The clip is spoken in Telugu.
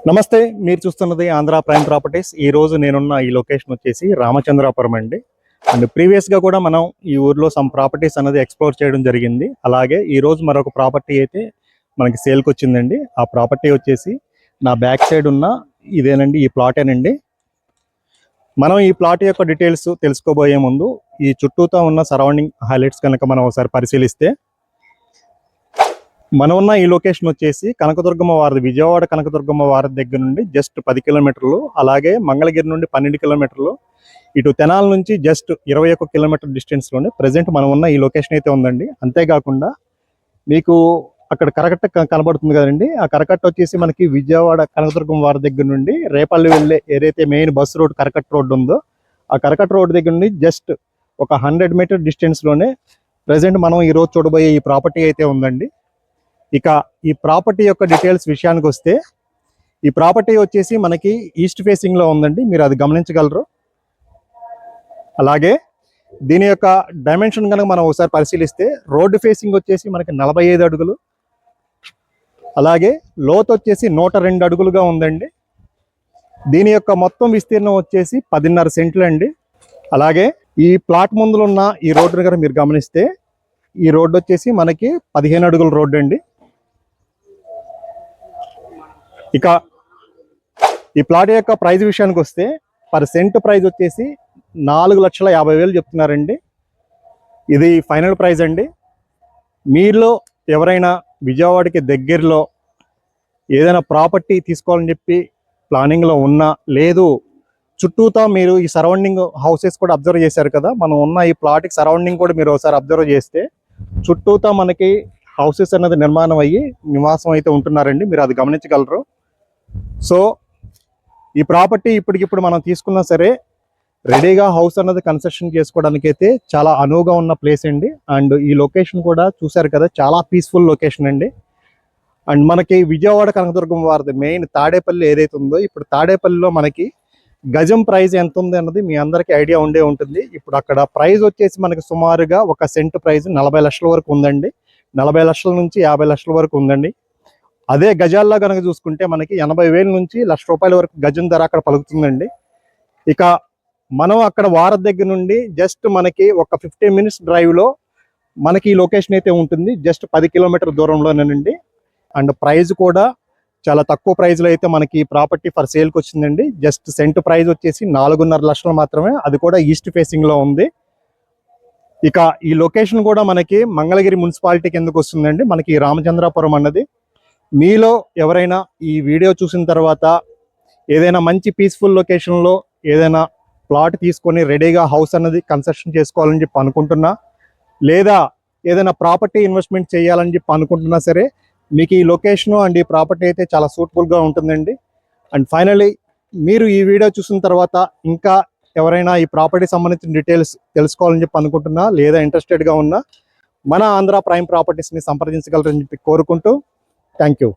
నమస్తే, మీరు చూస్తున్నది ఆంధ్ర ప్రైమ్ ప్రాపర్టీస్. ఈ రోజు నేనున్న ఈ లొకేషన్ వచ్చేసి రామచంద్రాపురం అండి. అండ్ ప్రీవియస్గా కూడా మనం ఈ ఊర్లో సమ్ ప్రాపర్టీస్ అనేది ఎక్స్ప్లోర్ చేయడం జరిగింది. అలాగే ఈ రోజు మరొక ప్రాపర్టీ అయితే మనకి సేల్కి వచ్చిందండి. ఆ ప్రాపర్టీ వచ్చేసి నా బ్యాక్ సైడ్ ఉన్న ఇదేనండి, ఈ ప్లాటేనండి. మనం ఈ ప్లాట్ యొక్క డీటెయిల్స్ తెలుసుకోబోయే ముందు ఈ చుట్టూతో ఉన్న సరౌండింగ్ హైలైట్స్ కనుక మనం ఒకసారి పరిశీలిస్తే, మనం ఉన్న ఈ లొకేషన్ వచ్చేసి కనకదుర్గమ్మ వారిది, విజయవాడ కనకదుర్గమ్మ వారి దగ్గర నుండి జస్ట్ 10 కిలోమీటర్లు, అలాగే మంగళగిరి నుండి 12 కిలోమీటర్లు, ఇటు తెనాల నుంచి జస్ట్ 21 కిలోమీటర్ డిస్టెన్స్లోనే ప్రజెంట్ మనం ఉన్న ఈ లొకేషన్ అయితే ఉందండి. అంతేకాకుండా మీకు అక్కడ కరకట్ట కనబడుతుంది కదండి, ఆ కరకట్ట వచ్చేసి మనకి విజయవాడ కనకదుర్గమ్మ వారి దగ్గర నుండి రేపల్లి వెళ్ళే ఏదైతే మెయిన్ బస్సు రోడ్ కరకట్ట రోడ్డు ఉందో, ఆ కరకట్ట రోడ్డు దగ్గర నుండి జస్ట్ ఒక 100 మీటర్ డిస్టెన్స్లోనే ప్రజెంట్ మనం ఈరోజు చూడబోయే ఈ ప్రాపర్టీ అయితే ఉందండి. ఇక ఈ ప్రాపర్టీ యొక్క డీటెయిల్స్ విషయానికి వస్తే, ఈ ప్రాపర్టీ వచ్చేసి మనకి ఈస్ట్ ఫేసింగ్ లో ఉందండి, మీరు అది గమనించగలరు. అలాగే దీని యొక్క డైమెన్షన్ కనుక మనం ఒకసారి పరిశీలిస్తే, రోడ్డు ఫేసింగ్ వచ్చేసి మనకి 45 అడుగులు, అలాగే లోతు వచ్చేసి 102 అడుగులుగా ఉందండి. దీని యొక్క మొత్తం విస్తీర్ణం వచ్చేసి 10.5 సెంట్లు అండి. అలాగే ఈ ప్లాట్ ముందులో ఉన్న ఈ రోడ్డుని కనుక మీరు గమనిస్తే, ఈ రోడ్డు వచ్చేసి మనకి 15 అడుగుల రోడ్డు అండి. ఇక ఈ ప్లాట్ యొక్క ప్రైస్ విషయానికి వస్తే, పర్ సెంట్ ప్రైస్ వచ్చేసి 4,50,000 చెప్తున్నారండి. ఇది ఫైనల్ ప్రైస్ అండి. మీలో ఎవరైనా విజయవాడకి దగ్గరలో ఏదైనా ప్రాపర్టీ తీసుకోవాలని చెప్పి ప్లానింగ్లో ఉన్నా, లేదు చుట్టూతా మీరు ఈ సరౌండింగ్ హౌసెస్ కూడా అబ్జర్వ్ చేశారు కదా, మనం ఉన్న ఈ ప్లాట్కి సరౌండింగ్ కూడా మీరు ఒకసారి అబ్జర్వ్ చేస్తే, చుట్టూతా మనకి హౌసెస్ అనేది నిర్మాణం అయ్యి నివాసం అయితే ఉంటున్నారండి, మీరు అది గమనించగలరు. సో ఈ ప్రాపర్టీ ఇప్పటికిప్పుడు మనం తీసుకున్నా సరే రెడీగా హౌస్ అన్నది కన్స్ట్రక్షన్ చేసుకోవడానికి అయితే చాలా అనువుగా ఉన్న ప్లేస్ అండి. అండ్ ఈ లొకేషన్ కూడా చూశారు కదా, చాలా పీస్ఫుల్ లొకేషన్ అండి. అండ్ మనకి విజయవాడ కనకదుర్గం వారిది మెయిన్ తాడేపల్లి ఏదైతే ఉందో, ఇప్పుడు తాడేపల్లిలో మనకి గజం ప్రైస్ ఎంత ఉంది అన్నది మీ అందరికీ ఐడియా ఉండే ఉంటుంది. ఇప్పుడు అక్కడ ప్రైస్ వచ్చేసి మనకి సుమారుగా ఒక సెంట్ ప్రైస్ 40 లక్షల వరకు ఉందండి. 40 లక్షల నుంచి 50 లక్షల వరకు ఉందండి. అదే గజాల్లో కనుక చూసుకుంటే మనకి 80,000 నుంచి ₹1,00,000 వరకు గజం ధర అక్కడ పలుకుతుందండి. ఇక మనం అక్కడ వారి దగ్గర నుండి జస్ట్ మనకి ఒక 15 మినిట్స్ డ్రైవ్లో మనకి ఈ లొకేషన్ అయితే ఉంటుంది, జస్ట్ 10 కిలోమీటర్ దూరంలోనేనండి. అండ్ ప్రైస్ కూడా చాలా తక్కువ ప్రైస్లో అయితే మనకి ఈ ప్రాపర్టీ ఫర్ సేల్కి వచ్చిందండి. జస్ట్ సెంట్ ప్రైస్ వచ్చేసి 4.5 లక్షలు మాత్రమే, అది కూడా ఈస్ట్ ఫేసింగ్లో ఉంది. ఇక ఈ లొకేషన్ కూడా మనకి మంగళగిరి మున్సిపాలిటీ కిందకు వస్తుందండి, మనకి రామచంద్రాపురం అన్నది. మీలో ఎవరైనా ఈ వీడియో చూసిన తర్వాత ఏదైనా మంచి పీస్ఫుల్ లొకేషన్లో ఏదైనా ప్లాట్ తీసుకొని రెడీగా హౌస్ అన్నది కన్స్ట్రక్షన్ చేసుకోవాలని చెప్పి అనుకుంటున్నా, లేదా ఏదైనా ప్రాపర్టీ ఇన్వెస్ట్మెంట్ చేయాలని చెప్పి అనుకుంటున్నా సరే, మీకు ఈ లొకేషను అండ్ ఈ ప్రాపర్టీ అయితే చాలా సూటబుల్గా ఉంటుందండి. అండ్ ఫైనలీ మీరు ఈ వీడియో చూసిన తర్వాత ఇంకా ఎవరైనా ఈ ప్రాపర్టీ సంబంధించిన డీటెయిల్స్ తెలుసుకోవాలని చెప్పి అనుకుంటున్నా, లేదా ఇంట్రెస్టెడ్గా ఉన్నా, మన ఆంధ్ర ప్రైమ్ ప్రాపర్టీస్ని సంప్రదించగలరని చెప్పి కోరుకుంటూ థ్యాంక్ యూ.